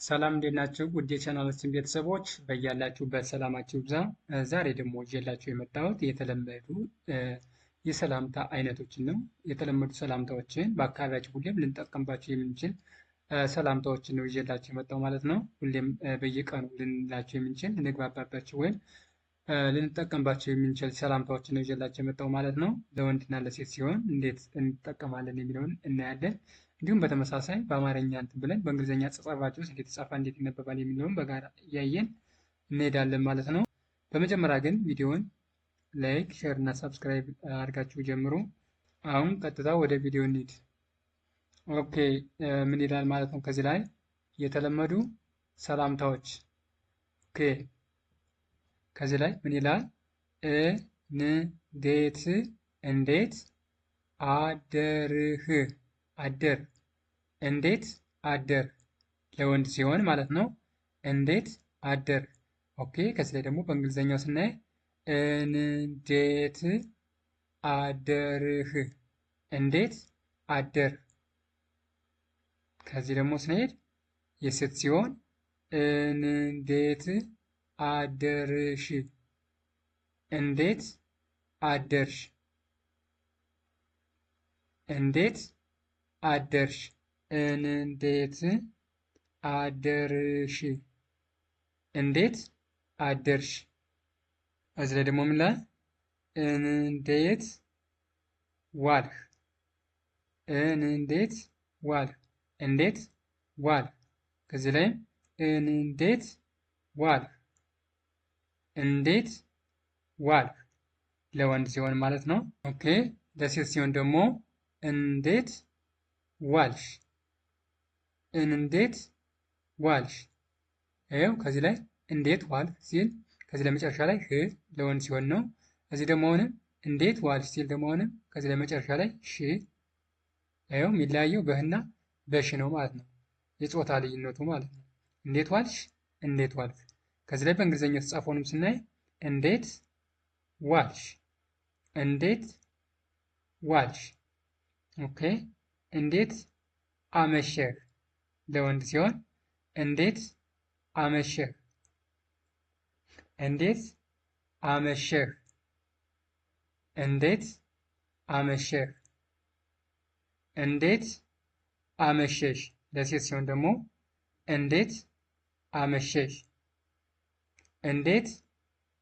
ሰላም እንዴት ናችሁ? ውድ የቻናላችን ቤተሰቦች በያላችሁበት ሰላማችሁ ይብዛ። ዛሬ ደግሞ ይዤላችሁ የመጣሁት የተለመዱ የሰላምታ አይነቶችን ነው። የተለመዱ ሰላምታዎችን በአካባቢያችን ሁሌም ልንጠቀምባቸው የምንችል ሰላምታዎችን ነው ይዤላችሁ የመጣው ማለት ነው። ሁሌም በየቀኑ ልንላቸው የምንችል ልንግባባባቸው ወይም ልንጠቀምባቸው የምንችል ሰላምታዎችን ነው ይዤላችሁ የመጣው ማለት ነው። ለወንድና ለሴት ሲሆን እንዴት እንጠቀማለን የሚለውን እናያለን። እንዲሁም በተመሳሳይ በአማርኛ እንትን ብለን በእንግሊዝኛ አጻጻፋቸው ውስጥ እንዴት ተጻፈ እንዴት ይነበባል የሚለውን በጋራ እያየን እንሄዳለን ማለት ነው። በመጀመሪያ ግን ቪዲዮውን ላይክ፣ ሼር እና ሰብስክራይብ አድርጋችሁ ጀምሩ። አሁን ቀጥታ ወደ ቪዲዮ እንሂድ። ኦኬ ምን ይላል ማለት ነው? ከዚህ ላይ የተለመዱ ሰላምታዎች። ኦኬ ከዚህ ላይ ምን ይላል? እንዴት እንዴት አደርህ አደር እንዴት አደር ለወንድ ሲሆን ማለት ነው። እንዴት አደር። ኦኬ ከዚህ ላይ ደግሞ በእንግሊዘኛው ስናይ እንዴት አደርህ እንዴት አደር። ከዚህ ደግሞ ስንሄድ የሴት ሲሆን እንዴት አደርሽ እንዴት አደርሽ እንዴት አደርሽ እንዴት አደርሽ እንዴት አደርሽ። እዚህ ላይ ደግሞ ምን ላይ እንዴት ዋልህ እንዴት ዋልህ እንዴት ዋልህ። ከዚህ ላይም እንዴት ዋልህ እንዴት ዋልህ ለወንድ ሲሆን ማለት ነው። ኦኬ ለሴት ሲሆን ደግሞ እንዴት ዋልሽ እንዴት ዋልሽ። ይኸው ከዚህ ላይ እንዴት ዋልህ ሲል ከዚህ ላይ መጨረሻ ላይ ህ ለወንድ ሲሆን ነው። እዚህ ደግሞ አሁንም እንዴት ዋልሽ ሲል ደግሞ አሁንም ከዚህ ላይ መጨረሻ ላይ ሽ። ይኸው የሚለያየው በህና በሽ ነው ማለት ነው። የጾታ ልዩነቱ ማለት ነው። እንዴት ዋልሽ እንዴት ዋልህ። ከዚህ ላይ በእንግሊዝኛ የተጻፈውንም ስናይ እንዴት ዋልሽ እንዴት ዋልሽ። ኦኬ እንዴት አመሸህ ለወንድ ሲሆን እንዴት አመሸህ እንዴት አመሸህ እንዴት አመሸህ እንዴት አመሸሽ። ለሴት ሲሆን ደግሞ እንዴት አመሸሽ እንዴት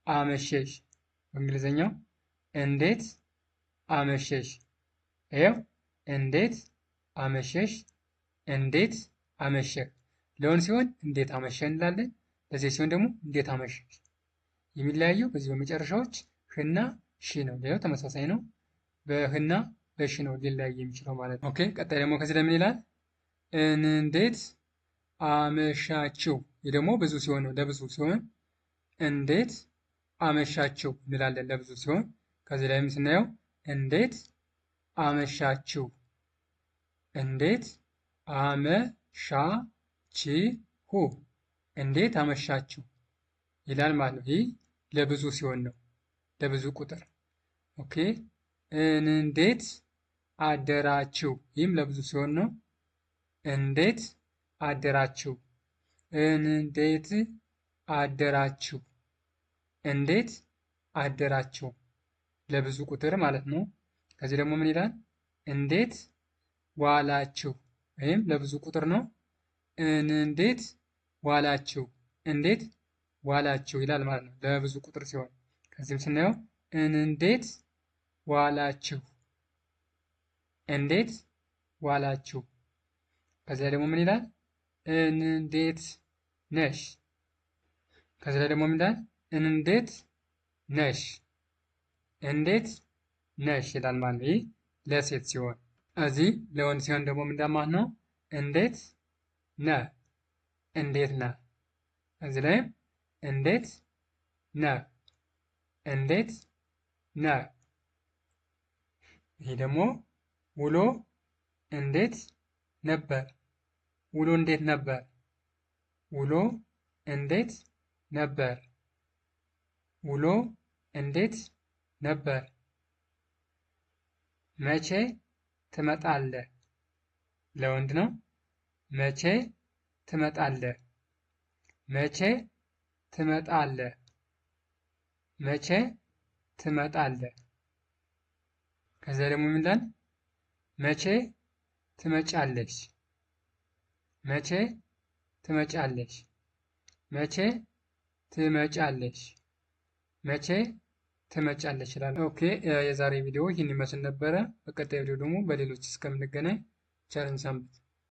አመሸሽ። በእንግሊዝኛው እንዴት አመሸሽ። ይኸው እንዴት አመሸሽ እንዴት አመሸህ። ለወንድ ሲሆን እንዴት አመሸህ እንላለን። ለሴት ሲሆን ደግሞ እንዴት አመሸሽ። የሚለያየው በዚህ በመጨረሻዎች ህና ሺ ነው። ሌላው ተመሳሳይ ነው። በህና በሺ ነው ሊለያይ የሚችለው ማለት ነው። ኦኬ ቀጣይ ደግሞ ከዚህ ለምን ይላል? እንዴት አመሻችሁ። ይህ ደግሞ ብዙ ሲሆን ነው። ለብዙ ሲሆን እንዴት አመሻችሁ እንላለን ለብዙ ሲሆን። ከዚህ ላይም ስናየው እንዴት አመሻችሁ እንዴት አመሻችሁ እንዴት አመሻችሁ ይላል ማለት ነው። ይህ ለብዙ ሲሆን ነው፣ ለብዙ ቁጥር። ኦኬ እንዴት አደራችሁ። ይህም ለብዙ ሲሆን ነው። እንዴት አደራችሁ እንዴት አደራችሁ እንዴት አደራችሁ ለብዙ ቁጥር ማለት ነው። ከዚህ ደግሞ ምን ይላል? እንዴት ዋላችሁ። ወይም ለብዙ ቁጥር ነው። እንዴት ዋላችሁ እንዴት ዋላችሁ ይላል ማለት ነው ለብዙ ቁጥር ሲሆን። ከዚህም ስናየው እንዴት ዋላችሁ እንዴት ዋላችሁ። ከዚያ ደግሞ ምን ይላል? እንዴት ነሽ። ከዚህ ላይ ደግሞ ምን ይላል? እንዴት ነሽ እንዴት ነሽ ይላል ማለት ነው። ይህ ለሴት ሲሆን፣ እዚህ ለወንድ ሲሆን ደግሞ ምን ማለት ነው? እንዴት ነህ እንዴት ነህ። እዚህ ላይም እንዴት ነህ እንዴት ነህ። ይህ ደግሞ ውሎ እንዴት ነበር ውሎ እንዴት ነበር ውሎ እንዴት ነበር ውሎ እንዴት ነበር። መቼ ትመጣለህ ለወንድ ነው። መቼ ትመጣለህ መቼ ትመጣለህ? መቼ ትመጣለህ? ከዛ ደግሞ ምን ይላል? መቼ ትመጫለሽ? መቼ ትመጫለሽ? መቼ ትመጫለሽ? መቼ ትመጫለሽ ይላል። ኦኬ የዛሬ ቪዲዮ ይህን ይመስል ነበረ። በቀጣይ ቪዲዮ ደግሞ በሌሎች እስከምንገናኝ ቸርን ሰንብት።